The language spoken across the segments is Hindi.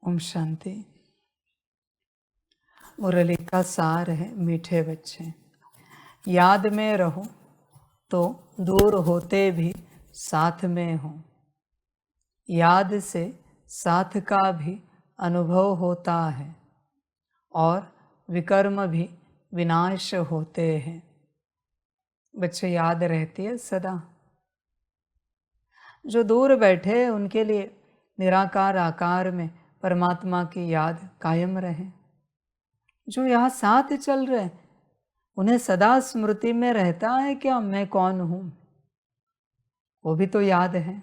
ओम शांति। मुरली का सार है मीठे बच्चे, याद में रहो तो दूर होते भी साथ में हो। याद से साथ का भी अनुभव होता है और विकर्म भी विनाश होते हैं। बच्चे याद रहती है सदा। जो दूर बैठे उनके लिए निराकार आकार में परमात्मा की याद कायम रहे। जो यहाँ साथ चल रहे उन्हें सदा स्मृति में रहता है क्या मैं कौन हूँ। वो भी तो याद है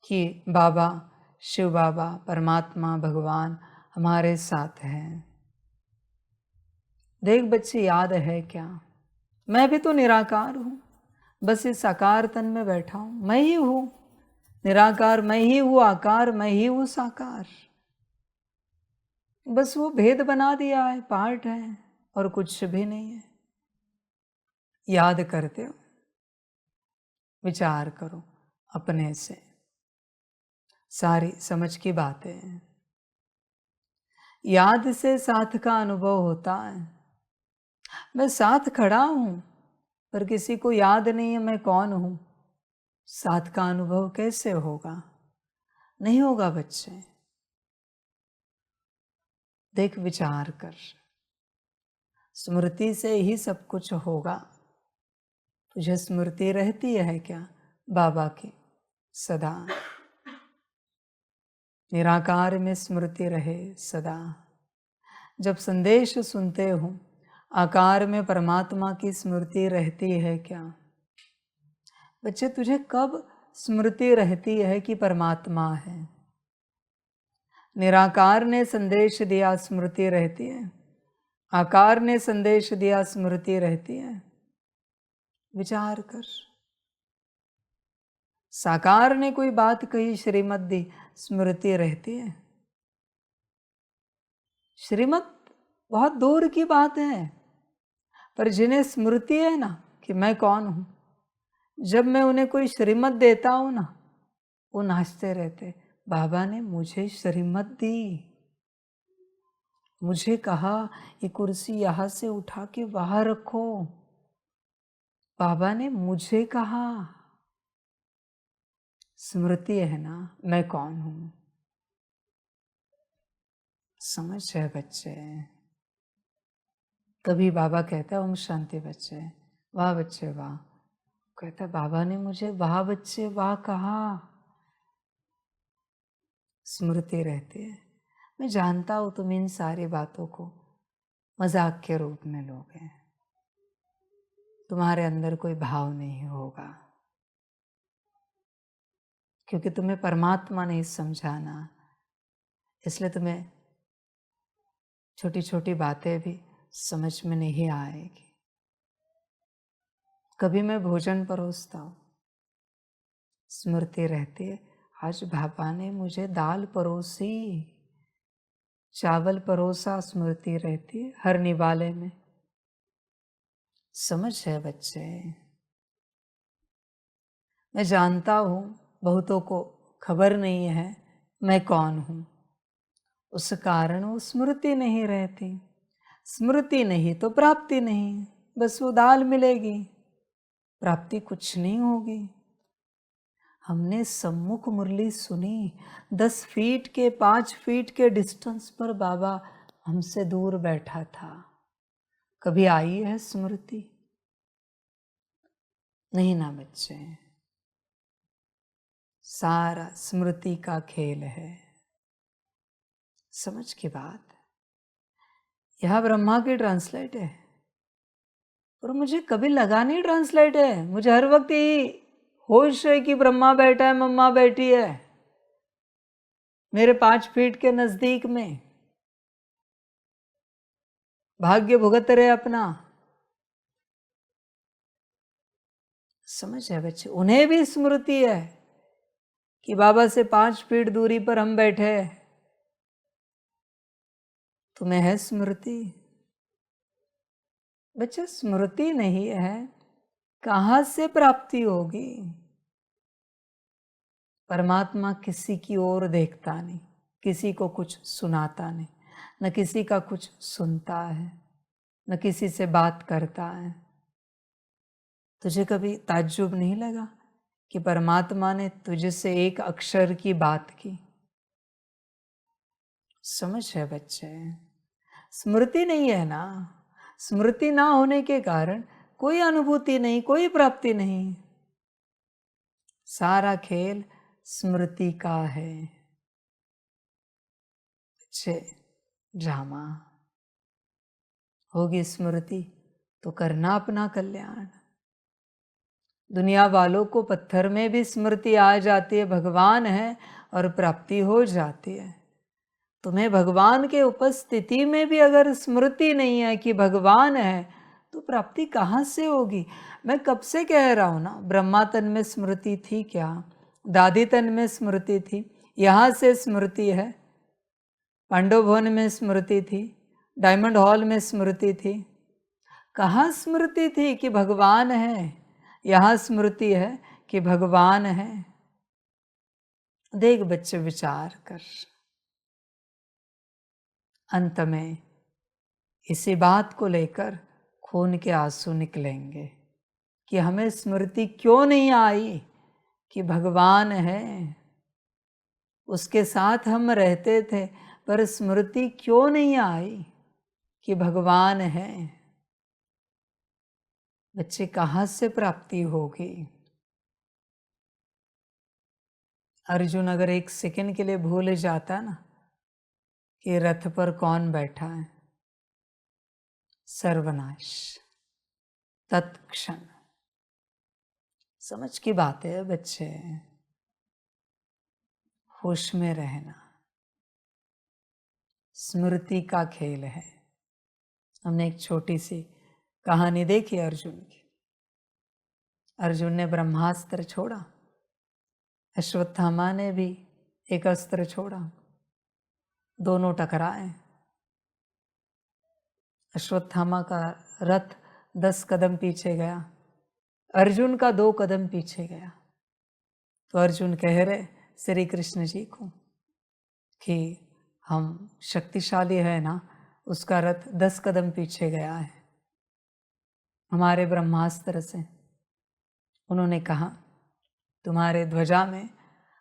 कि बाबा, शिव बाबा, परमात्मा, भगवान हमारे साथ हैं। देख बच्चे, याद है क्या मैं भी तो निराकार हूँ, बस इस आकार तन में बैठा हूँ। मैं ही हूँ निराकार, मैं ही हूँ आकार, मैं ही हूँ साकार। बस वो भेद बना दिया है, पार्ट है और कुछ भी नहीं है। याद करते हो, विचार करो अपने से, सारी समझ की बातें। याद से साथ का अनुभव होता है। मैं साथ खड़ा हूं पर किसी को याद नहीं है मैं कौन हूं। साथ का अनुभव कैसे होगा? नहीं होगा बच्चे। देख, विचार कर, स्मृति से ही सब कुछ होगा। तुझे स्मृति रहती है क्या बाबा की? सदा निराकार में स्मृति रहे सदा। जब संदेश सुनते हो आकार में परमात्मा की स्मृति रहती है क्या? बच्चे, तुझे कब स्मृति रहती है कि परमात्मा है? निराकार ने संदेश दिया, स्मृति रहती है। आकार ने संदेश दिया, स्मृति रहती है। विचार कर। साकार ने कोई बात कही, श्रीमत दी, स्मृति रहती है। श्रीमत बहुत दूर की बात है, पर जिन्हें स्मृति है ना कि मैं कौन हूं, जब मैं उन्हें कोई श्रीमत देता हूं ना, वो नाचते रहते। बाबा ने मुझे श्रीमत दी, मुझे कहा ये कुर्सी यहां से उठा के बाहर रखो। बाबा ने मुझे कहा। स्मृति है ना, मैं कौन हूं। समझ है बच्चे? कभी बाबा कहता है ओम शांति बच्चे, वाह बच्चे वाह। कहता बाबा ने मुझे वाह बच्चे वाह कहा। स्मृति रहती है। मैं जानता हूं तुम इन सारी बातों को मजाक के रूप में लोगे, तुम्हारे अंदर कोई भाव नहीं होगा, क्योंकि तुम्हें परमात्मा नहीं समझाना। इसलिए तुम्हें छोटी छोटी बातें भी समझ में नहीं आएगी। कभी मैं भोजन परोसता हूँ, स्मृति रहती है आज बाबा ने मुझे दाल परोसी, चावल परोसा, स्मृति रहती है हर निवाले में। समझ है बच्चे? मैं जानता हूं बहुतों को खबर नहीं है मैं कौन हूं, उस कारण वो स्मृति नहीं रहती। स्मृति नहीं तो प्राप्ति नहीं, बस वो दाल मिलेगी, प्राप्ति कुछ नहीं होगी। हमने सम्मुख मुरली सुनी, 10 फीट के 5 फीट के डिस्टेंस पर बाबा हमसे दूर बैठा था। कभी आई है स्मृति? नहीं ना बच्चे। सारा स्मृति का खेल है। समझ की बात। यह ब्रह्मा की ट्रांसलेट है, पर मुझे कभी लगा नहीं ट्रांसलेट है। मुझे हर वक्त यही होश है कि ब्रह्मा बैठा है, मम्मा बैठी है मेरे 5 फीट के नजदीक में, भाग्य भुगत रहे अपना। समझ है बच्चे? उन्हें भी स्मृति है कि बाबा से 5 फीट दूरी पर हम बैठे। तुम्हें है स्मृति? बच्चे, स्मृति नहीं है, कहां से प्राप्ति होगी? परमात्मा किसी की ओर देखता नहीं, किसी को कुछ सुनाता नहीं, न किसी का कुछ सुनता है, न किसी से बात करता है। तुझे कभी ताज्जुब नहीं लगा कि परमात्मा ने तुझसे एक अक्षर की बात की? समझ है बच्चे? स्मृति नहीं है ना, स्मृति ना होने के कारण कोई अनुभूति नहीं, कोई प्राप्ति नहीं। सारा खेल स्मृति का है बच्चे। ड्रामा होगी स्मृति तो करना अपना कल्याण। दुनिया वालों को पत्थर में भी स्मृति आ जाती है, भगवान है और प्राप्ति हो जाती है। तुम्हें भगवान के उपस्थिति में भी अगर स्मृति नहीं है कि भगवान है, तो प्राप्ति कहाँ से होगी? मैं कब से कह रहा हूँ ना, ब्रह्मा तन में स्मृति थी क्या? दादी तन में स्मृति थी, यहाँ से स्मृति है, पांडव भवन में स्मृति थी, डायमंड हॉल में स्मृति थी। कहाँ स्मृति थी कि भगवान है? यहाँ स्मृति है कि भगवान है। देख बच्चे, विचार कर। अंत में इसी बात को लेकर खून के आंसू निकलेंगे कि हमें स्मृति क्यों नहीं आई कि भगवान है। उसके साथ हम रहते थे, पर स्मृति क्यों नहीं आई कि भगवान है। बच्चे, कहाँ से प्राप्ति होगी? अर्जुन अगर एक सेकंड के लिए भूल जाता ना कि रथ पर कौन बैठा है, सर्वनाश तत्क्षण। समझ की बात है बच्चे, होश में रहना स्मृति का खेल है। हमने एक छोटी सी कहानी देखी अर्जुन की। अर्जुन ने ब्रह्मास्त्र छोड़ा, अश्वत्थामा ने भी एक अस्त्र छोड़ा, दोनों टकराए। अश्वत्थामा का रथ 10 कदम पीछे गया, अर्जुन का 2 कदम पीछे गया। तो अर्जुन कह रहे श्री कृष्ण जी को कि हम शक्तिशाली है ना, उसका रथ 10 कदम पीछे गया है हमारे ब्रह्मास्त्र से। उन्होंने कहा, तुम्हारे ध्वजा में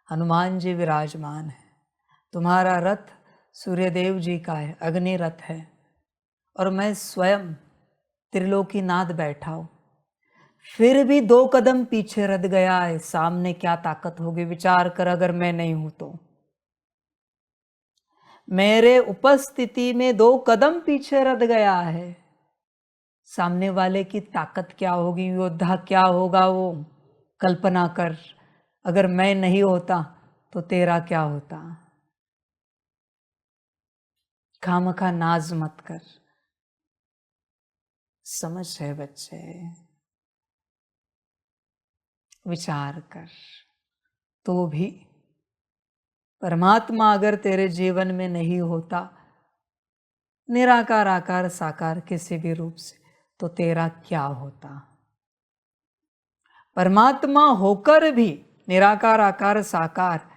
हनुमान जी विराजमान है, तुम्हारा रथ सूर्यदेव जी का है, अग्नि रथ है, और मैं स्वयं त्रिलोकीनाथ बैठा हूं, फिर भी 2 कदम पीछे रथ गया है। सामने क्या ताकत होगी? विचार कर, अगर मैं नहीं हूं तो। मेरे उपस्थिति में 2 कदम पीछे रथ गया है, सामने वाले की ताकत क्या होगी, योद्धा क्या होगा वो? कल्पना कर, अगर मैं नहीं होता तो तेरा क्या होता? खामखा नाज मत कर। समझ है बच्चे? विचार कर। तो भी परमात्मा अगर तेरे जीवन में नहीं होता, निराकार आकार साकार किसी भी रूप से, तो तेरा क्या होता? परमात्मा होकर भी, निराकार आकार साकार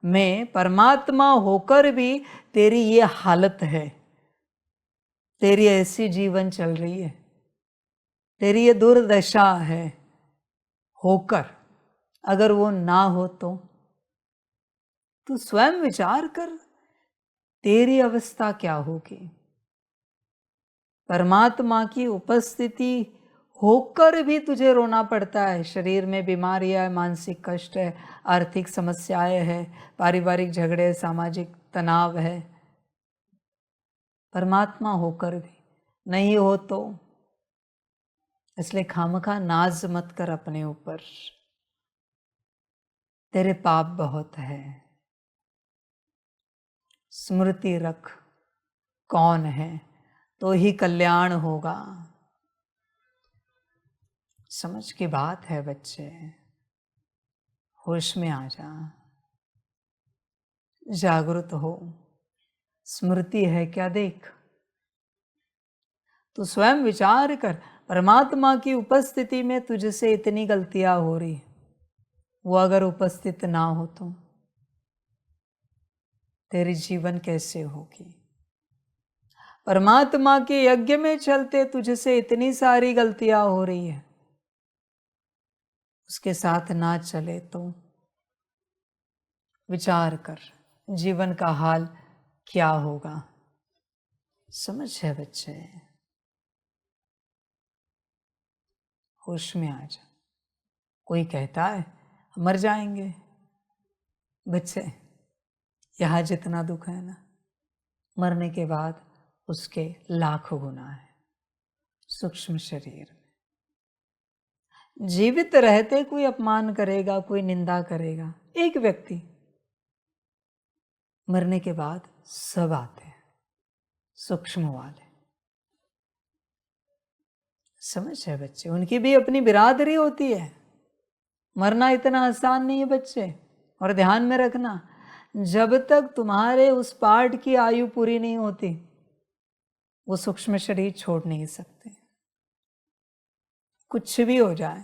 में परमात्मा होकर भी तेरी ये हालत है, तेरी ऐसी जीवन चल रही है, तेरी ये दुर्दशा है होकर, अगर वो ना हो तो तू स्वयं विचार कर, तेरी अवस्था क्या होगी? परमात्मा की उपस्थिति होकर भी तुझे रोना पड़ता है। शरीर में बीमारियां है, मानसिक कष्ट है, आर्थिक समस्याएं है, पारिवारिक झगड़े, सामाजिक तनाव है। परमात्मा होकर भी नहीं हो तो, इसलिए खामखा नाज मत कर अपने ऊपर। तेरे पाप बहुत है। स्मृति रख कौन है, तो ही कल्याण होगा। समझ की बात है बच्चे, होश में आ जा, जागृत हो। स्मृति है क्या देख, तो स्वयं विचार कर। परमात्मा की उपस्थिति में तुझसे इतनी गलतियां हो रही, वो अगर उपस्थित ना हो तो तेरी जीवन कैसे होगी। परमात्मा के यज्ञ में चलते तुझसे इतनी सारी गलतियां हो रही है, उसके साथ ना चले तो विचार कर जीवन का हाल क्या होगा। समझ है बच्चे, होश में आ जा। कोई कहता है मर जाएंगे, बच्चे यहाँ जितना दुख है ना, मरने के बाद उसके लाखों गुना है सूक्ष्म शरीर में। जीवित रहते कोई अपमान करेगा, कोई निंदा करेगा, एक व्यक्ति, मरने के बाद सब आते हैं सूक्ष्म वाले। समझ है बच्चे, उनकी भी अपनी बिरादरी होती है। मरना इतना आसान नहीं है बच्चे। और ध्यान में रखना, जब तक तुम्हारे उस पार्ट की आयु पूरी नहीं होती, वो सूक्ष्म शरीर छोड़ नहीं सकते, कुछ भी हो जाए।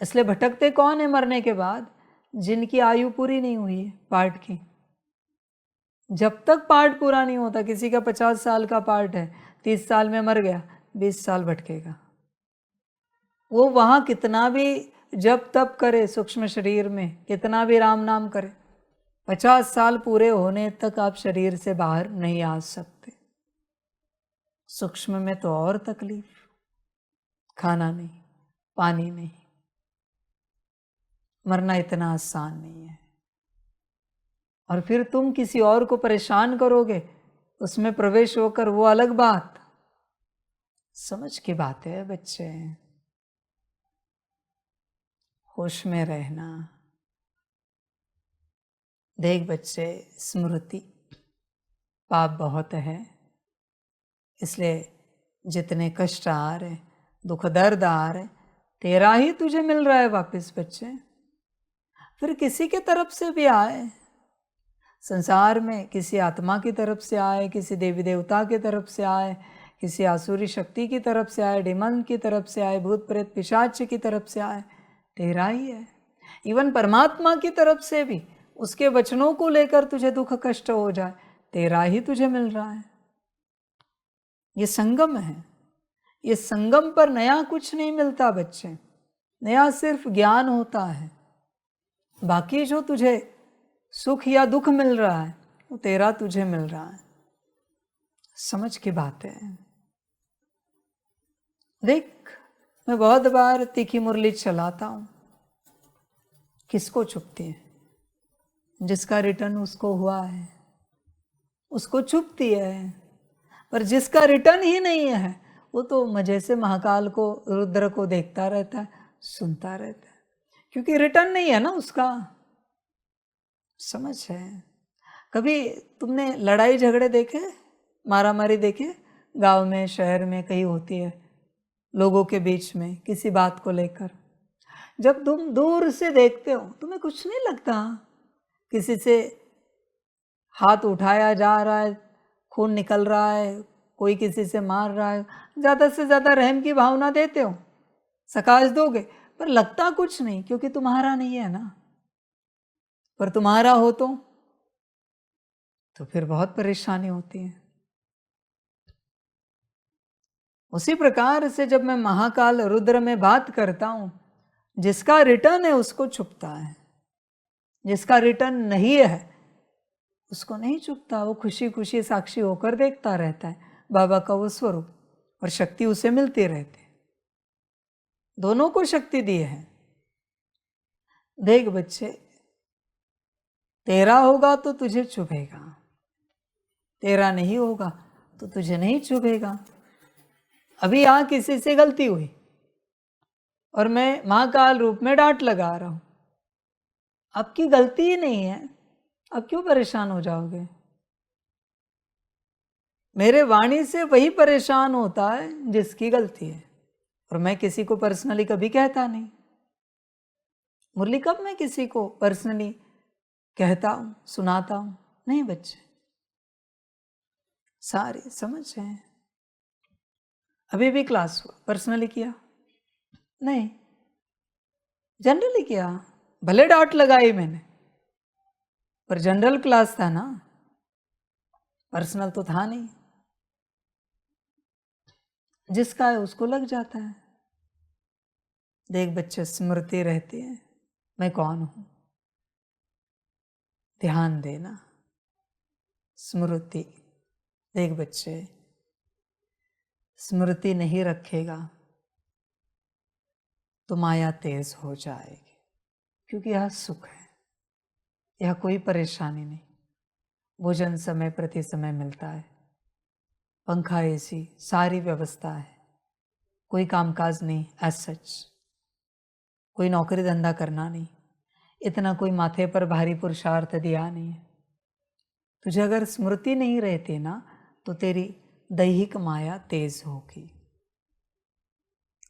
इसलिए भटकते कौन है मरने के बाद? जिनकी आयु पूरी नहीं हुई है पार्ट की। जब तक पार्ट पूरा नहीं होता, किसी का 50 साल का पार्ट है, 30 साल में मर गया, 20 साल भटकेगा। वो वहां कितना भी जब तप करे सूक्ष्म शरीर में, कितना भी राम नाम करे, 50 साल पूरे होने तक आप शरीर से बाहर नहीं आ सकते। सूक्ष्म में तो और तकलीफ, खाना नहीं, पानी नहीं। मरना इतना आसान नहीं है। और फिर तुम किसी और को परेशान करोगे, उसमें प्रवेश होकर, वो अलग बात। समझ की बात है बच्चे, होश में रहना। देख बच्चे, स्मृति पाप बहुत है, इसलिए जितने कष्ट आ रहे, दुख दर्द आ रहे, तेरा ही तुझे मिल रहा है वापस बच्चे। फिर किसी के तरफ से भी आए, संसार में किसी आत्मा की तरफ से आए, किसी देवी देवता की तरफ से आए, किसी आसुरी शक्ति की तरफ से आए, डिमन की तरफ से आए, भूत प्रेत पिशाच की तरफ से आए, तेरा ही है। इवन परमात्मा की तरफ से भी उसके वचनों को लेकर तुझे दुख कष्ट हो जाए, तेरा ही तुझे मिल रहा है। ये संगम है। ये संगम पर नया कुछ नहीं मिलता बच्चे, नया सिर्फ ज्ञान होता है। बाकी जो तुझे सुख या दुख मिल रहा है, वो तेरा तुझे मिल रहा है। समझ की बात है। देख, मैं बहुत बार तीखी मुरली चलाता हूं, किसको चुभती है? जिसका रिटर्न उसको हुआ है उसको चुभती है, पर जिसका रिटर्न ही नहीं है, वो तो मजे से महाकाल को, रुद्र को देखता रहता है, सुनता रहता है, क्योंकि रिटर्न नहीं है ना उसका। समझ है? कभी तुमने लड़ाई झगड़े देखे, मारा मारी देखे? गांव में, शहर में कहीं होती है लोगों के बीच में किसी बात को लेकर। जब तुम दूर से देखते हो, तुम्हें कुछ नहीं लगता? किसी से हाथ उठाया जा रहा है, खून निकल रहा है, कोई किसी से मार रहा है, ज़्यादा से ज़्यादा रहम की भावना देते हो, सकाश दोगे, पर लगता कुछ नहीं, क्योंकि तुम्हारा नहीं है ना। पर तुम्हारा हो तो फिर बहुत परेशानी होती है। उसी प्रकार से जब मैं महाकाल रुद्र में बात करता हूं, जिसका रिटर्न है उसको छुपता है, जिसका रिटर्न नहीं है उसको नहीं छुपता। वो खुशी खुशी साक्षी होकर देखता रहता है बाबा का वो स्वरूप, और शक्ति उसे मिलती रहती है। दोनों को शक्ति दी है। देख बच्चे, तेरा होगा तो तुझे चुभेगा, तेरा नहीं होगा तो तुझे नहीं चुभेगा। अभी यहाँ किसी से गलती हुई और मैं महाकाल रूप में डांट लगा रहा हूं, आपकी गलती ही नहीं है, अब क्यों परेशान हो जाओगे? मेरे वाणी से वही परेशान होता है जिसकी गलती है, और मैं किसी को पर्सनली कभी कहता नहीं। मुरली कब मैं किसी को पर्सनली कहता हूं, सुनाता हूं? नहीं बच्चे, सारे समझ हैं। अभी भी क्लास हुआ, पर्सनली किया नहीं, जनरली किया। भले डांट लगाई मैंने, पर जनरल क्लास था ना, पर्सनल तो था नहीं, जिसका है उसको लग जाता है। देख बच्चे, स्मृति रहती है, मैं कौन हूं। ध्यान देना, स्मृति। देख बच्चे, स्मृति नहीं रखेगा तो माया तेज हो जाएगी, क्योंकि यह सुख है, यह कोई परेशानी नहीं। भोजन समय प्रति समय मिलता है, पंखा एसी सारी व्यवस्था है, कोई कामकाज नहीं एज सच, कोई नौकरी धंधा करना नहीं, इतना कोई माथे पर भारी पुरुषार्थ दिया नहीं है। तुझे अगर स्मृति नहीं रहती ना तो तेरी दैहिक माया तेज होगी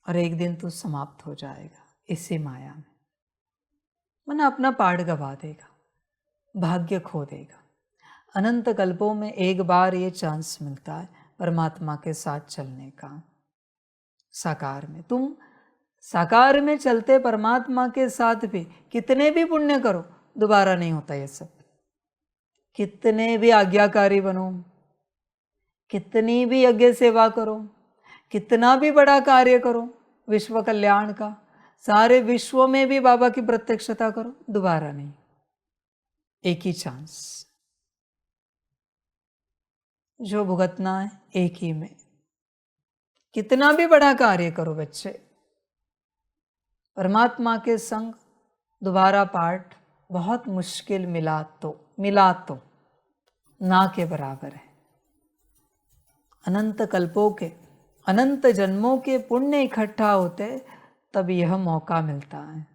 और एक दिन तू समाप्त हो जाएगा इसी माया में। मन अपना पाठ गवा देगा, भाग्य खो देगा। अनंत कल्पों में एक बार ये चांस मिलता है परमात्मा के साथ चलने का। साकार में तुम साकार में चलते परमात्मा के साथ भी कितने भी पुण्य करो, दोबारा नहीं होता ये सब। कितने भी आज्ञाकारी बनो, कितनी भी यज्ञ सेवा करो, कितना भी बड़ा कार्य करो विश्व कल्याण का, सारे विश्व में भी बाबा की प्रत्यक्षता करो, दोबारा नहीं, एक ही चांस। जो भुगतना है एक ही में। कितना भी बड़ा कार्य करो बच्चे, परमात्मा के संग दोबारा पाठ बहुत मुश्किल मिला तो ना के बराबर है। अनंत कल्पों के, अनंत जन्मों के पुण्य इकट्ठा होते तब यह मौका मिलता है।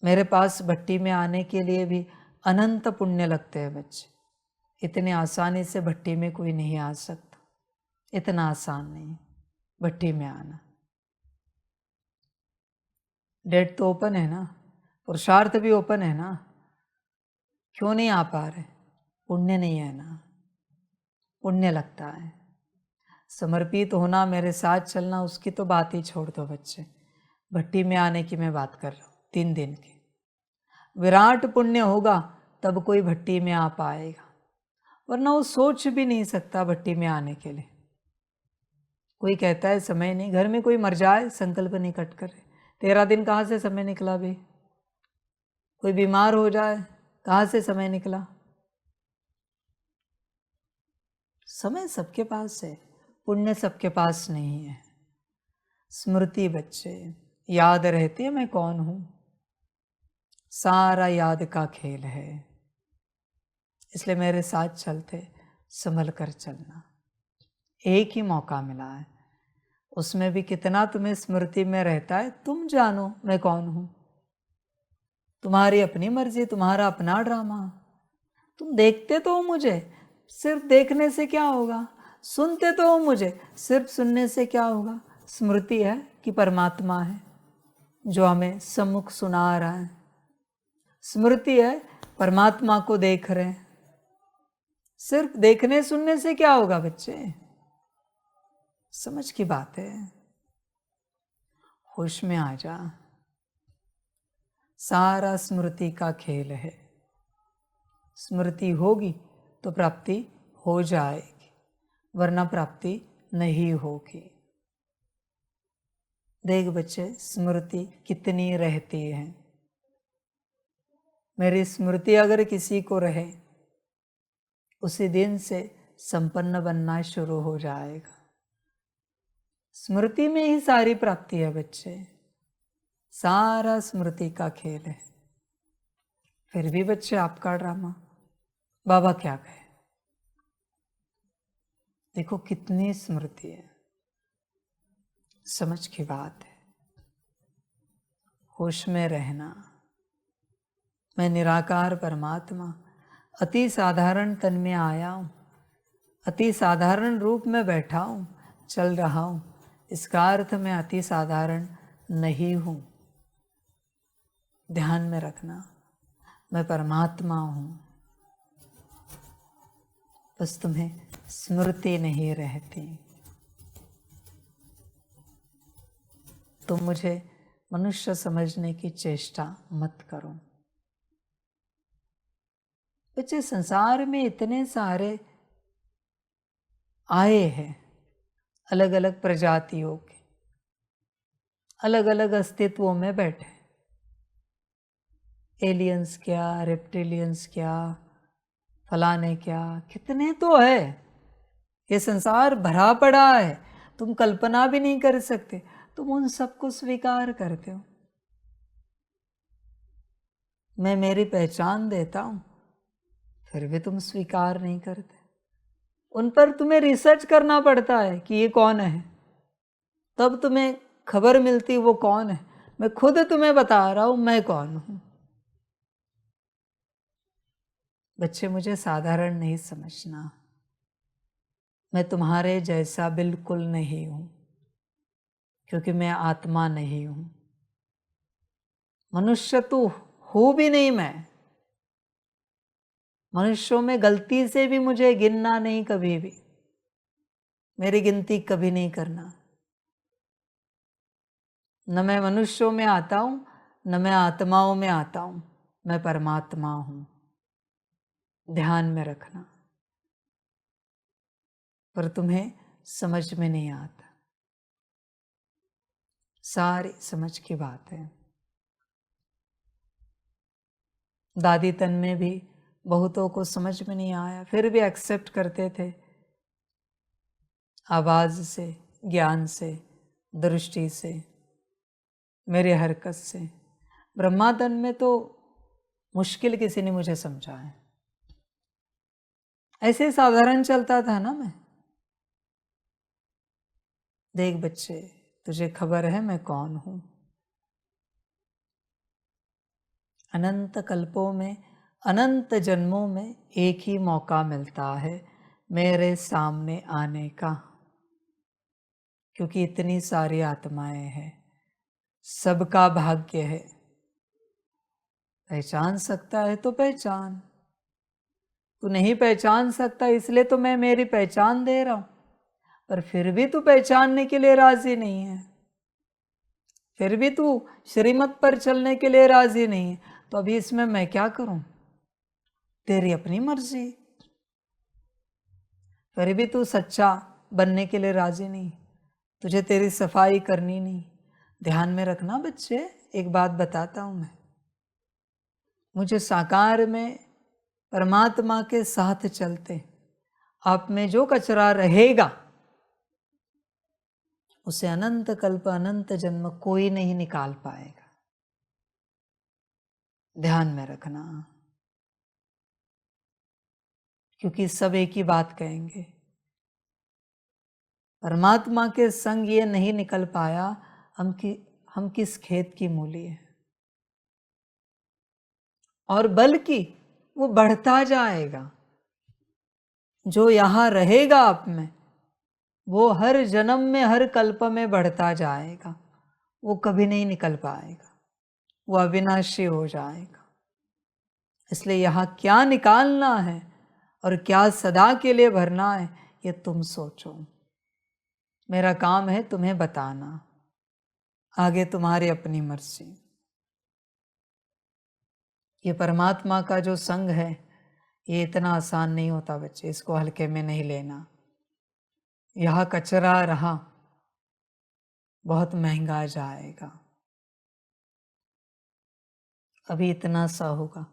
मेरे पास भट्टी में आने के लिए भी अनंत पुण्य लगते हैं बच्चे। इतनी आसानी से भट्टी में कोई नहीं आ सकता, इतना आसान नहीं भट्टी में आना। डेट तो ओपन है ना, पुरुषार्थ भी ओपन है ना, क्यों नहीं आ पा रहे? पुण्य नहीं है ना, पुण्य लगता है। समर्पित होना, मेरे साथ चलना, उसकी तो बात ही छोड़ दो बच्चे। भट्टी में आने की मैं बात कर रहा हूँ, 3 दिन की। विराट पुण्य होगा तब कोई भट्टी में आ पाएगा, वरना वो सोच भी नहीं सकता भट्टी में आने के लिए। कोई कहता है समय नहीं, घर में कोई मर जाए संकल्प नहीं कट कर, 13 दिन कहाँ से समय निकला भी? कोई बीमार हो जाए कहाँ से समय निकला? समय सबके पास है, पुण्य सबके पास नहीं है। स्मृति बच्चे, याद रहती है मैं कौन हूं, सारा याद का खेल है। इसलिए मेरे साथ चलते संभल कर चलना। एक ही मौका मिला है, उसमें भी कितना तुम्हें स्मृति में रहता है तुम जानो मैं कौन हूं। तुम्हारी अपनी मर्जी, तुम्हारा अपना ड्रामा। तुम देखते तो हो मुझे, सिर्फ देखने से क्या होगा? सुनते तो हो मुझे, सिर्फ सुनने से क्या होगा? स्मृति है कि परमात्मा है जो हमें सम्मुख सुना रहा है। स्मृति है परमात्मा को देख रहे हैं। सिर्फ देखने सुनने से क्या होगा बच्चे? समझ की बात है। होश में आ जा, सारा स्मृति का खेल है। स्मृति होगी तो प्राप्ति हो जाएगी, वरना प्राप्ति नहीं होगी। देख बच्चे, स्मृति कितनी रहती है। मेरी स्मृति अगर किसी को रहे, उसी दिन से संपन्न बनना शुरू हो जाएगा। स्मृति में ही सारी प्राप्ति है बच्चे, सारा स्मृति का खेल है। फिर भी बच्चे आपका ड्रामा, बाबा क्या कहे? देखो कितनी स्मृति है, समझ की बात है। होश में रहना। मैं निराकार परमात्मा अति साधारण तन में आया हूँ, अति साधारण रूप में बैठा हूँ, चल रहा हूँ। इसका अर्थ मैं अति साधारण नहीं हूँ। ध्यान में रखना, मैं परमात्मा हूँ, बस तुम्हें स्मृति नहीं रहती। तुम मुझे मनुष्य समझने की चेष्टा मत करो। बच्चे, संसार में इतने सारे आए हैं, अलग अलग प्रजातियों के, अलग अलग अस्तित्वों में बैठे। एलियंस क्या, रेप्टिलियंस क्या, फलाने क्या, कितने तो है। ये संसार भरा पड़ा है, तुम कल्पना भी नहीं कर सकते। तुम उन सबको स्वीकार करते हो। मैं मेरी पहचान देता हूं, फिर भी तुम स्वीकार नहीं करते। उन पर तुम्हें रिसर्च करना पड़ता है कि ये कौन है, तब तुम्हें खबर मिलती वो कौन है। मैं खुद तुम्हें बता रहा हूं मैं कौन हूं। बच्चे, मुझे साधारण नहीं समझना। मैं तुम्हारे जैसा बिल्कुल नहीं हूं, क्योंकि मैं आत्मा नहीं हूं। मनुष्य तो हूं भी नहीं मैं। मनुष्यों में गलती से भी मुझे गिनना नहीं, कभी भी मेरी गिनती कभी नहीं करना। न मैं मनुष्यों में आता हूं, न मैं आत्माओं में आता हूं। मैं परमात्मा हूं, ध्यान में रखना। पर तुम्हें समझ में नहीं आता। सारी समझ की बात है। दादी तन में भी बहुतों को समझ में नहीं आया, फिर भी एक्सेप्ट करते थे। आवाज से, ज्ञान से, दृष्टि से, मेरे हरकत से। ब्रह्मातन में तो मुश्किल किसी ने मुझे समझा है। ऐसे साधारण चलता था ना मैं। देख बच्चे, तुझे खबर है मैं कौन हूं। अनंत कल्पों में, अनंत जन्मों में एक ही मौका मिलता है मेरे सामने आने का, क्योंकि इतनी सारी आत्माएं हैं, सबका भाग्य है। पहचान सकता है तो पहचान, तू नहीं पहचान सकता इसलिए तो मैं मेरी पहचान दे रहा हूं। पर फिर भी तू पहचानने के लिए राजी नहीं है, फिर भी तू श्रीमत पर चलने के लिए राजी नहीं है, तो अभी इसमें मैं क्या करूं? तेरी अपनी मर्जी। फिर भी तू सच्चा बनने के लिए राजी नहीं, तुझे तेरी सफाई करनी नहीं। ध्यान में रखना बच्चे, एक बात बताता हूं मैं। मुझे साकार में परमात्मा के साथ चलते आप में जो कचरा रहेगा, उसे अनंत कल्प, अनंत जन्म कोई नहीं निकाल पाएगा। ध्यान में रखना, क्योंकि सब एक ही बात कहेंगे। परमात्मा के संग ये नहीं निकल पाया, हम किस खेत की मूली है। और बल्कि वो बढ़ता जाएगा। जो यहाँ रहेगा आप में, वो हर जन्म में, हर कल्प में बढ़ता जाएगा। वो कभी नहीं निकल पाएगा, वो अविनाशी हो जाएगा। इसलिए यहाँ क्या निकालना है और क्या सदा के लिए भरना है, ये तुम सोचो। मेरा काम है तुम्हें बताना, आगे तुम्हारी अपनी मर्जी। ये परमात्मा का जो संग है, ये इतना आसान नहीं होता बच्चे, इसको हल्के में नहीं लेना। यह कचरा रहा बहुत महंगा जाएगा। अभी इतना सा होगा,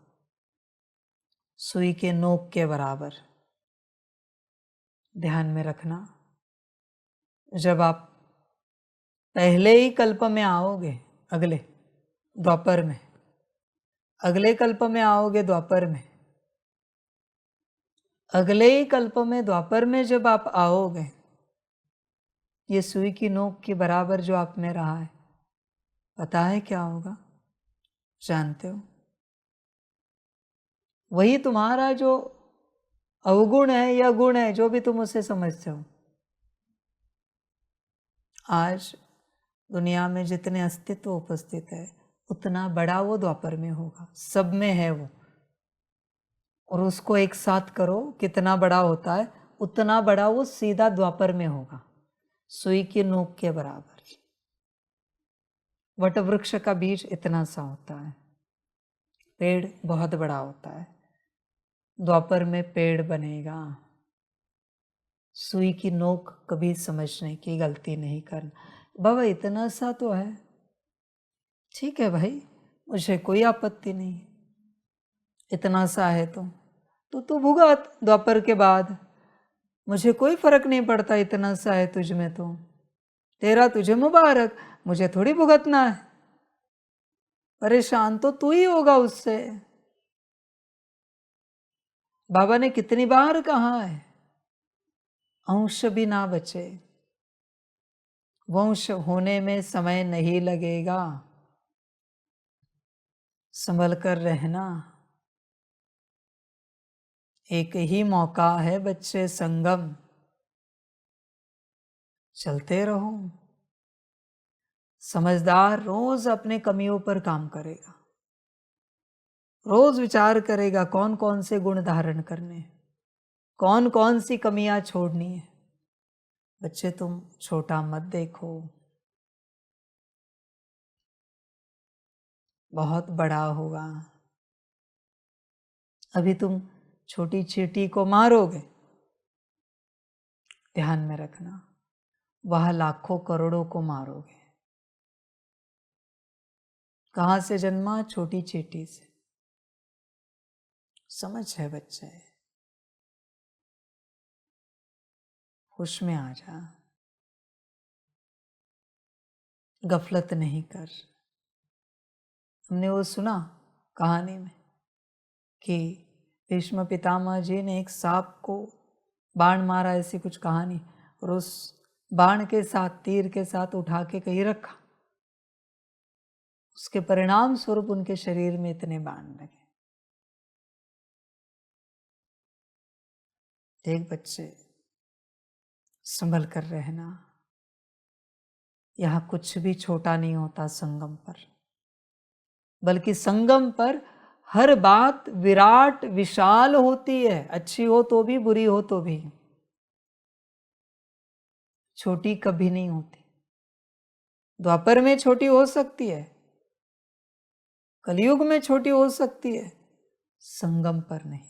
सुई के नोक के बराबर। ध्यान में रखना, जब आप पहले ही कल्प में आओगे, अगले द्वापर में, अगले कल्प में आओगे द्वापर में, अगले ही कल्प में द्वापर में जब आप आओगे, ये सुई की नोक के बराबर जो आप में रहा है, पता है क्या होगा? जानते हो? वही तुम्हारा जो अवगुण है या गुण है, जो भी तुम उसे समझते हो, आज दुनिया में जितने अस्तित्व उपस्थित है, उतना बड़ा वो द्वापर में होगा। सब में है वो। और उसको एक साथ करो, कितना बड़ा होता है, उतना बड़ा वो सीधा द्वापर में होगा, सुई की नोक के बराबर। वट वृक्ष का बीज इतना सा होता है, पेड़ बहुत बड़ा होता है। द्वापर में पेड़ बनेगा। सुई की नोक कभी समझने की गलती नहीं करना। बाबा इतना सा तो है, ठीक है भाई, मुझे कोई आपत्ति नहीं, इतना सा है तो तू भुगत द्वापर के बाद, मुझे कोई फर्क नहीं पड़ता, इतना सा है तुझ में तो, तेरा तुझे मुबारक, मुझे थोड़ी भुगतना है, परेशान तो तू ही होगा उससे। बाबा ने कितनी बार कहा है, अंश भी ना बचे, वंश होने में समय नहीं लगेगा, संभल कर रहना। एक ही मौका है बच्चे, संगम, चलते रहो। समझदार रोज अपने कमियों पर काम करेगा, रोज विचार करेगा कौन कौन से गुण धारण करने, कौन कौन सी कमियां छोड़नी है। बच्चे तुम छोटा मत देखो, बहुत बड़ा होगा। अभी तुम छोटी चींटी को मारोगे, ध्यान में रखना, वह लाखों करोड़ों को मारोगे। कहां से जन्मा? छोटी चींटी से। समझ है बच्चे, होश में आ जा, गफलत नहीं कर। हमने वो सुना कहानी में कि भीष्म पितामह जी ने एक सांप को बाण मारा, ऐसी कुछ कहानी, और उस बाण के साथ, तीर के साथ उठा के कहीं रखा, उसके परिणाम स्वरूप उनके शरीर में इतने बाण लगे। देख बच्चे, संभल कर रहना, यहां कुछ भी छोटा नहीं होता संगम पर, बल्कि संगम पर हर बात विराट विशाल होती है, अच्छी हो तो भी, बुरी हो तो भी, छोटी कभी नहीं होती। द्वापर में छोटी हो सकती है, कलयुग में छोटी हो सकती है, संगम पर नहीं।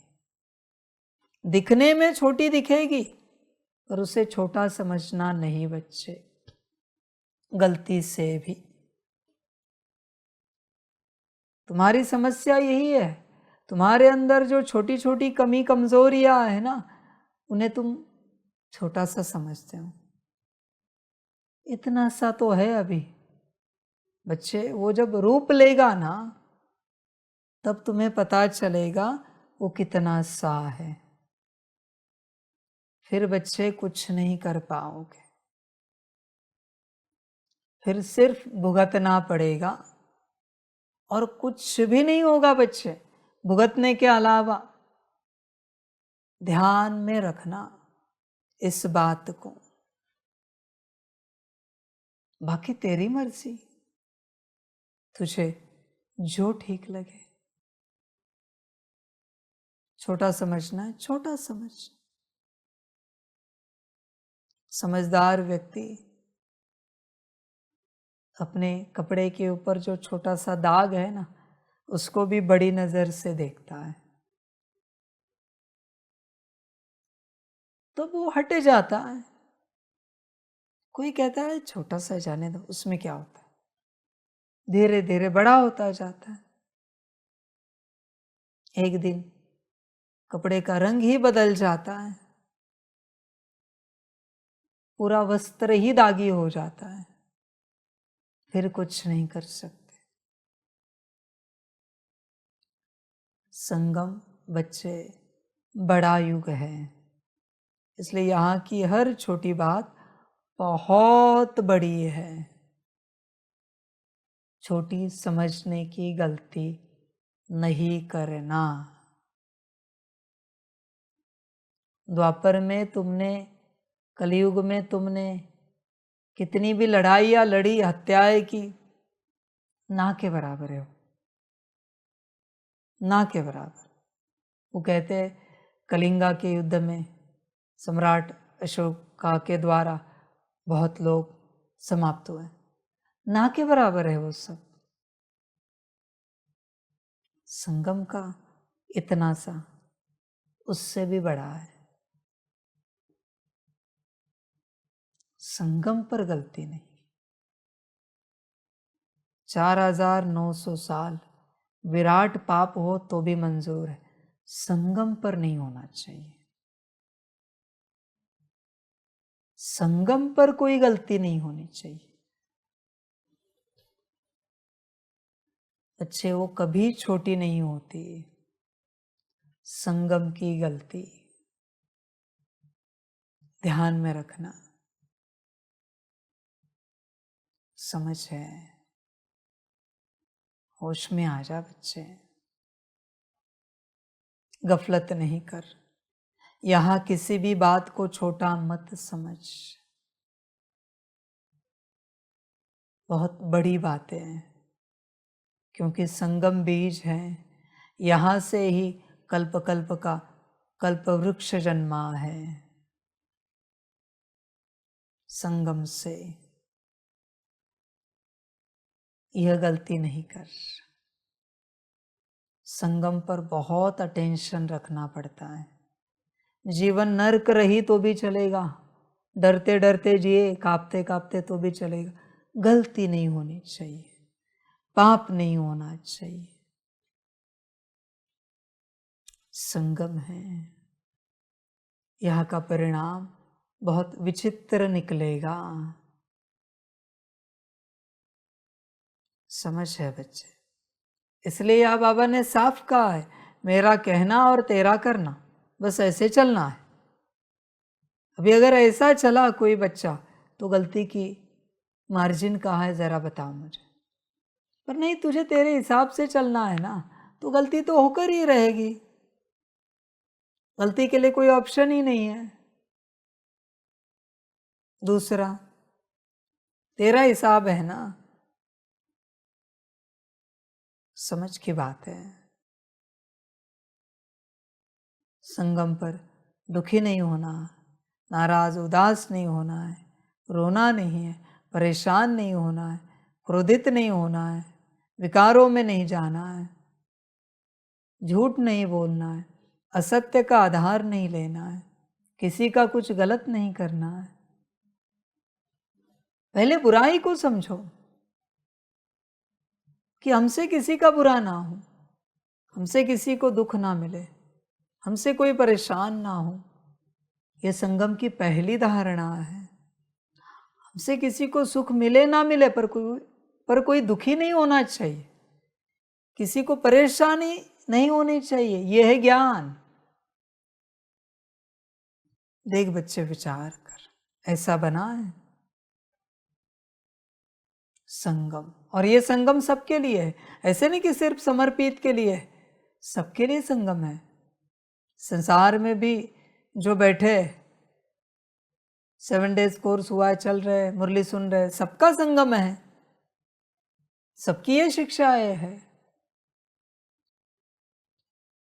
दिखने में छोटी दिखेगी, पर उसे छोटा समझना नहीं बच्चे, गलती से भी। तुम्हारी समस्या यही है, तुम्हारे अंदर जो छोटी छोटी कमी कमजोरियां है ना, उन्हें तुम छोटा सा समझते हो। इतना सा तो है अभी बच्चे, वो जब रूप लेगा ना, तब तुम्हें पता चलेगा वो कितना सा है। फिर बच्चे कुछ नहीं कर पाओगे, फिर सिर्फ भुगतना पड़ेगा और कुछ भी नहीं होगा बच्चे भुगतने के अलावा। ध्यान में रखना इस बात को, बाकी तेरी मर्जी, तुझे जो ठीक लगे। छोटा समझना है, छोटा समझ। समझदार व्यक्ति अपने कपड़े के ऊपर जो छोटा सा दाग है ना, उसको भी बड़ी नजर से देखता है, तो वो हट जाता है। कोई कहता है छोटा सा जाने दो, उसमें क्या होता है, धीरे धीरे बड़ा होता जाता है। एक दिन कपड़े का रंग ही बदल जाता है, पूरा वस्त्र ही दागी हो जाता है, फिर कुछ नहीं कर सकते। संगम बच्चे बड़ा युग है, इसलिए यहाँ की हर छोटी बात बहुत बड़ी है। छोटी समझने की गलती नहीं करना। द्वापर में तुमने, कलयुग में तुमने कितनी भी लड़ाइयाँ लड़ी, हत्याएं की, ना के बराबर है, ना के बराबर। वो कहते हैं कलिंगा के युद्ध में सम्राट अशोका के द्वारा बहुत लोग समाप्त हुए, ना के बराबर है वो सब। संगम का इतना सा उससे भी बड़ा है। संगम पर गलती नहीं। 4900 साल विराट पाप हो तो भी मंजूर है, संगम पर नहीं होना चाहिए। संगम पर कोई गलती नहीं होनी चाहिए। अच्छे, वो कभी छोटी नहीं होती संगम की गलती। ध्यान में रखना। समझ है? होश में आ जा बच्चे, गफलत नहीं कर। यहां किसी भी बात को छोटा मत समझ, बहुत बड़ी बातें हैं, क्योंकि संगम बीज है। यहां से ही कल्प कल्प का कल्प वृक्ष जन्मा है। संगम से यह गलती नहीं कर। संगम पर बहुत अटेंशन रखना पड़ता है। जीवन नर्क रही तो भी चलेगा, डरते डरते जिए, कांपते कांपते तो भी चलेगा, गलती नहीं होनी चाहिए, पाप नहीं होना चाहिए। संगम है, यह का परिणाम बहुत विचित्र निकलेगा। समझ है बच्चे? इसलिए यह बाबा ने साफ कहा है, मेरा कहना और तेरा करना, बस ऐसे चलना है। अभी अगर ऐसा चला कोई बच्चा तो गलती की मार्जिन कहाँ है, जरा बताओ मुझे। पर नहीं, तुझे तेरे हिसाब से चलना है ना, तो गलती तो होकर ही रहेगी। गलती के लिए कोई ऑप्शन ही नहीं है। दूसरा, तेरा हिसाब है ना। समझ की बात है। संगम पर दुखी नहीं होना, नाराज उदास नहीं होना है, रोना नहीं है, परेशान नहीं होना है, क्रोधित नहीं होना है, विकारों में नहीं जाना है, झूठ नहीं बोलना है, असत्य का आधार नहीं लेना है, किसी का कुछ गलत नहीं करना है। पहले बुराई को समझो कि हमसे किसी का बुरा ना हो, हमसे किसी को दुख ना मिले, हमसे कोई परेशान ना हो। यह संगम की पहली धारणा है। हमसे किसी को सुख मिले ना मिले, पर कोई दुखी नहीं होना चाहिए, किसी को परेशानी नहीं होनी चाहिए। यह है ज्ञान। देख बच्चे, विचार कर, ऐसा बना है संगम। और ये संगम सबके लिए है, ऐसे नहीं कि सिर्फ समर्पित के लिए है, सबके लिए संगम है। संसार में भी जो बैठे 7 डेज कोर्स हुआ है, चल रहे, मुरली सुन रहे, सबका संगम है, सबकी ये शिक्षाएं है।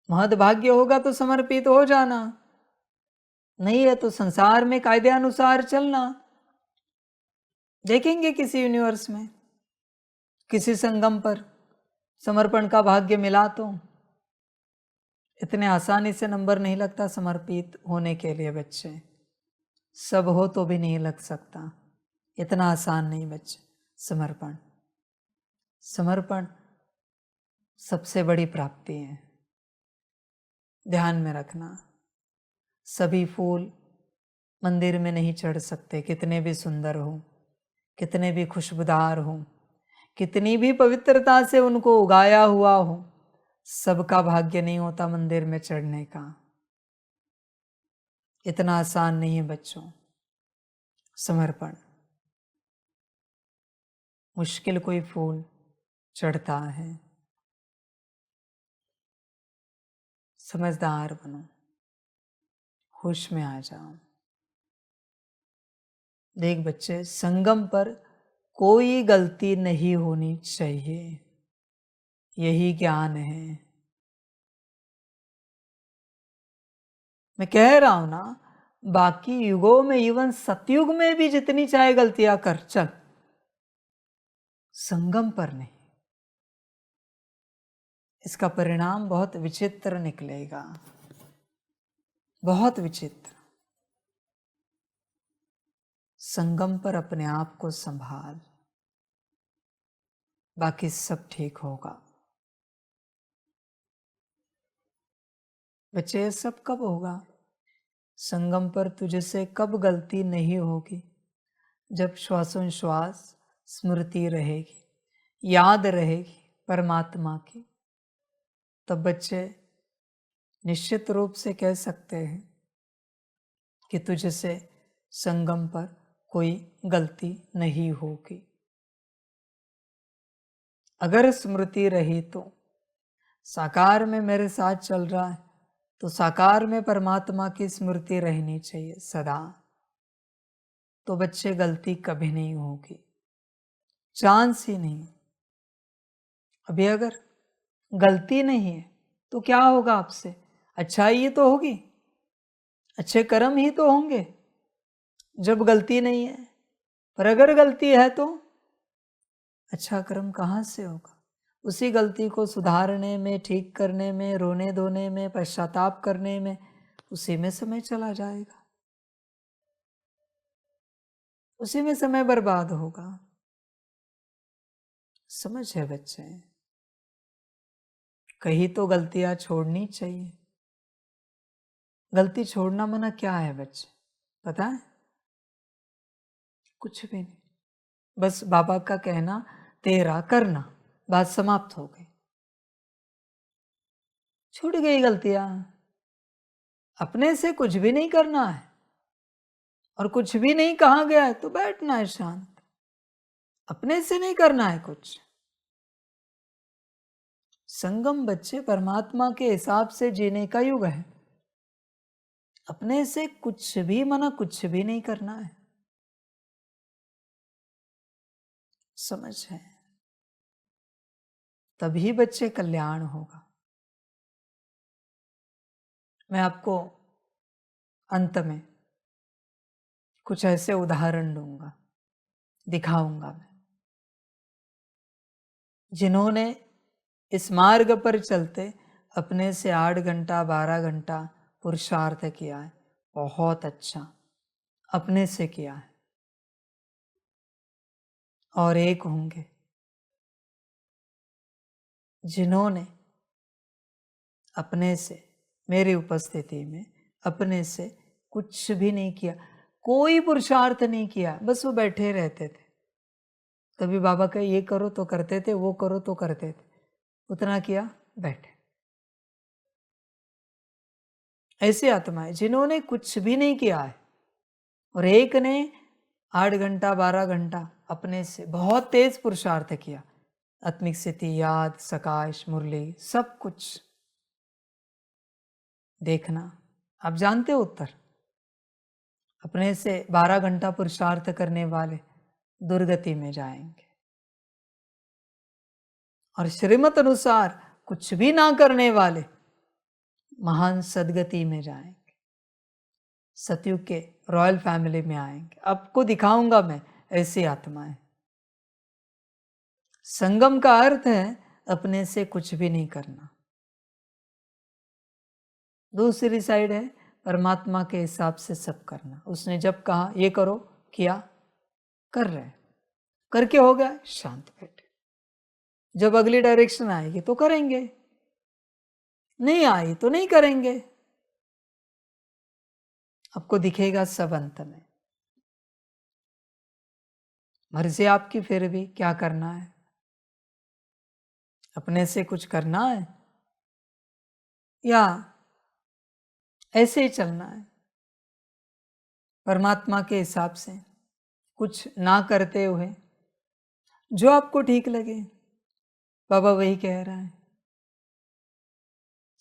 महद भाग्य होगा तो समर्पित हो जाना, नहीं है तो संसार में कायदे अनुसार चलना। देखेंगे किसी यूनिवर्स में, किसी संगम पर समर्पण का भाग्य मिला तो। इतने आसानी से नंबर नहीं लगता समर्पित होने के लिए बच्चे, सब हो तो भी नहीं लग सकता, इतना आसान नहीं बच्चे। समर्पण, समर्पण सबसे बड़ी प्राप्ति है। ध्यान में रखना, सभी फूल मंदिर में नहीं चढ़ सकते, कितने भी सुंदर हो, कितने भी खुशबूदार हो, कितनी भी पवित्रता से उनको उगाया हुआ हो, सबका भाग्य नहीं होता मंदिर में चढ़ने का। इतना आसान नहीं है बच्चों। समर्पण, मुश्किल कोई फूल चढ़ता है। समझदार बनो, होश में आ जाओ। देख बच्चे, संगम पर कोई गलती नहीं होनी चाहिए, यही ज्ञान है। मैं कह रहा हूं ना, बाकी युगों में, इवन सतयुग में भी जितनी चाहे गलतियां कर चल, संगम पर नहीं। इसका परिणाम बहुत विचित्र निकलेगा। बहुत विचित्र। संगम पर अपने आप को संभाल, बाकी सब ठीक होगा। बच्चे, सब कब होगा? संगम पर तुझसे कब गलती नहीं होगी? जब श्वासोश्वास स्मृति रहेगी, याद रहेगी परमात्मा की, तब बच्चे निश्चित रूप से कह सकते हैं कि तुझसे संगम पर कोई गलती नहीं होगी। अगर स्मृति रही तो साकार में मेरे साथ चल रहा है तो साकार में परमात्मा की स्मृति रहनी चाहिए सदा, तो बच्चे गलती कभी नहीं होगी, चांस ही नहीं। अभी अगर गलती नहीं है तो क्या होगा आपसे? अच्छाई ही तो होगी, अच्छे कर्म ही तो होंगे जब गलती नहीं है। पर अगर गलती है तो अच्छा कर्म कहाँ से होगा? उसी गलती को सुधारने में, ठीक करने में, रोने धोने में, पश्चाताप करने में, उसी में समय चला जाएगा, उसी में समय बर्बाद होगा। समझ है बच्चे? कहीं तो गलतियां छोड़नी चाहिए। गलती छोड़ना मना क्या है बच्चे, पता है? कुछ भी नहीं, बस बाबा का कहना तेरा करना, बात समाप्त हो गई, छूट गई गलतियां। अपने से कुछ भी नहीं करना है और कुछ भी नहीं कहा गया है तो बैठना है शांत, अपने से नहीं करना है कुछ। संगम बच्चे परमात्मा के हिसाब से जीने का युग है, अपने से कुछ भी मना कुछ भी नहीं करना है। समझ है? तभी बच्चे कल्याण होगा। मैं आपको अंत में कुछ ऐसे उदाहरण दूंगा, दिखाऊंगा मैं, जिन्होंने इस मार्ग पर चलते अपने से 8 घंटा 12 घंटा पुरुषार्थ किया है, बहुत अच्छा अपने से किया है। और एक होंगे जिन्होंने अपने से, मेरी उपस्थिति में अपने से कुछ भी नहीं किया, कोई पुरुषार्थ नहीं किया, बस वो बैठे रहते थे। कभी बाबा का ये करो तो करते थे, वो करो तो करते थे, उतना किया, बैठे। ऐसी आत्माएं जिन्होंने कुछ भी नहीं किया है और एक ने 8 घंटा 12 घंटा अपने से बहुत तेज पुरुषार्थ किया, आत्मिक स्थिति, याद, सकाश, मुरली, सब कुछ। देखना, आप जानते हो उत्तर। अपने से 12 घंटा पुरुषार्थ करने वाले दुर्गति में जाएंगे और श्रीमत अनुसार कुछ भी ना करने वाले महान सदगति में जाएंगे, सतयुग के रॉयल फैमिली में आएंगे। आपको दिखाऊंगा मैं ऐसी आत्माएं। संगम का अर्थ है अपने से कुछ भी नहीं करना। दूसरी साइड है परमात्मा के हिसाब से सब करना। उसने जब कहा ये करो, किया, कर रहे, करके हो गया, शांत बैठे। जब अगली डायरेक्शन आएगी तो करेंगे, नहीं आई तो नहीं करेंगे। आपको दिखेगा सब अंत में। मर्जी आपकी, फिर भी क्या करना है? अपने से कुछ करना है या ऐसे ही चलना है परमात्मा के हिसाब से, कुछ ना करते हुए जो आपको ठीक लगे? बाबा वही कह रहा है।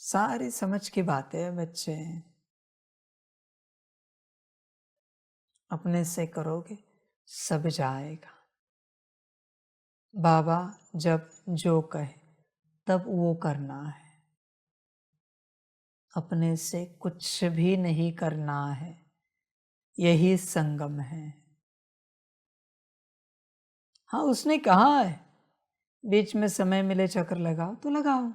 सारी समझ की बातें हैं बच्चे। अपने से करोगे सब जाएगा। बाबा जब जो कहे तब वो करना है, अपने से कुछ भी नहीं करना है। यही संगम है। हाँ, उसने कहा है बीच में समय मिले चक्कर लगाओ तो लगाओ।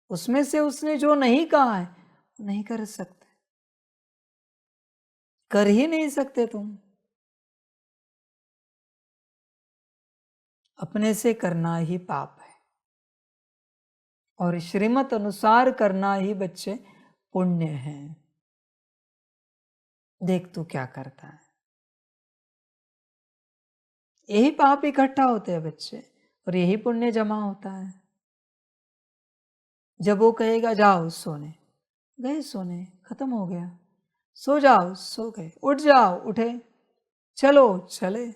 उसमें से उसने जो नहीं कहा है नहीं कर सकते, कर ही नहीं सकते तुम। अपने से करना ही पाप है और श्रीमत अनुसार करना ही बच्चे पुण्य है। देख तू क्या करता है। यही पाप इकट्ठा होते हैं बच्चे और यही पुण्य जमा होता है। जब वो कहेगा जाओ सोने, गए सोने, खत्म हो गया। सो जाओ, सो गए। उठ जाओ, उठे। चलो, चले।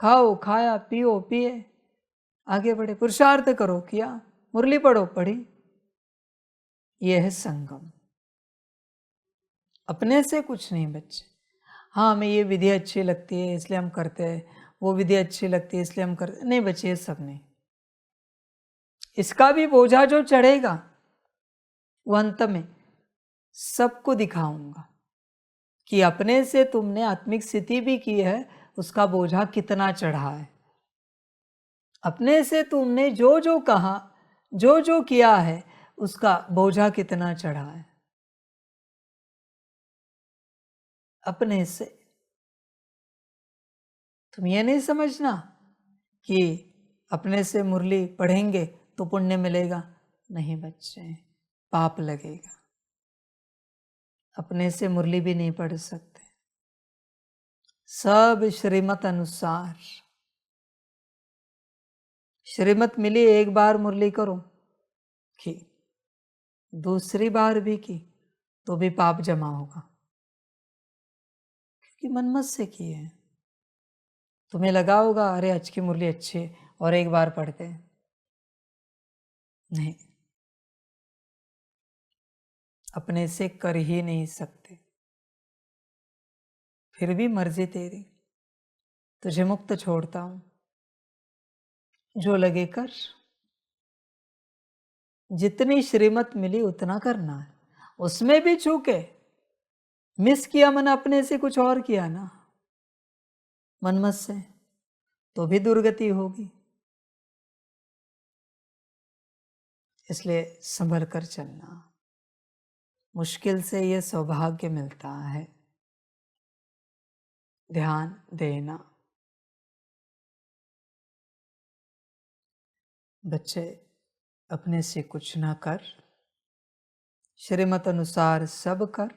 खाओ, खाया, पियो, पिए, आगे बढ़े। पुरुषार्थ करो, किया। मुरली पढ़ो, पढ़ी। यह है संगम। अपने से कुछ नहीं बच्चे। हाँ, हमें ये विधि अच्छी लगती है इसलिए हम करते हैं, वो विधि अच्छी लगती है इसलिए हम करते नहीं बच्चे, ये सब नहीं। इसका भी बोझा जो चढ़ेगा वो अंत में सबको दिखाऊंगा कि अपने से तुमने आत्मिक स्थिति भी की है, उसका बोझा कितना चढ़ा है। अपने से तुमने जो जो कहा, जो जो किया है, उसका बोझा कितना चढ़ा है। अपने से तुम ये नहीं समझना कि अपने से मुरली पढ़ेंगे तो पुण्य मिलेगा। नहीं बच्चे, पाप लगेगा। अपने से मुरली भी नहीं पढ़ सकते। सब श्रीमत अनुसार। श्रीमत मिली, एक बार मुरली करो की, दूसरी बार भी की तो भी पाप जमा होगा, क्योंकि मनमत से की है। तुम्हें लगा होगा अरे आज की मुरली अच्छी है और एक बार पढ़ते हैं। नहीं, अपने से कर ही नहीं सकते। फिर भी मर्जी तेरी, तुझे मुक्त छोड़ता हूं, जो लगे कर। जितनी श्रीमत मिली उतना करना है। उसमें भी चूके, मिस किया मन अपने से कुछ और किया ना मनमत से, तो भी दुर्गति होगी। इसलिए संभल कर चलना। मुश्किल से ये सौभाग्य मिलता है, ध्यान देना। बच्चे, अपने से कुछ ना कर, श्रीमत अनुसार सब कर,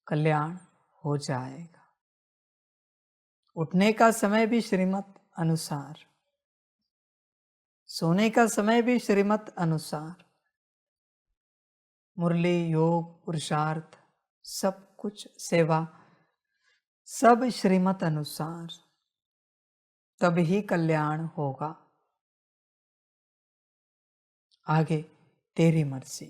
कल्याण हो जाएगा। उठने का समय भी श्रीमत अनुसार, सोने का समय भी श्रीमत अनुसार, मुरली, योग, पुरुषार्थ, सब कुछ, सेवा, सब श्रीमत अनुसार, तब ही कल्याण होगा। आगे तेरी मर्जी।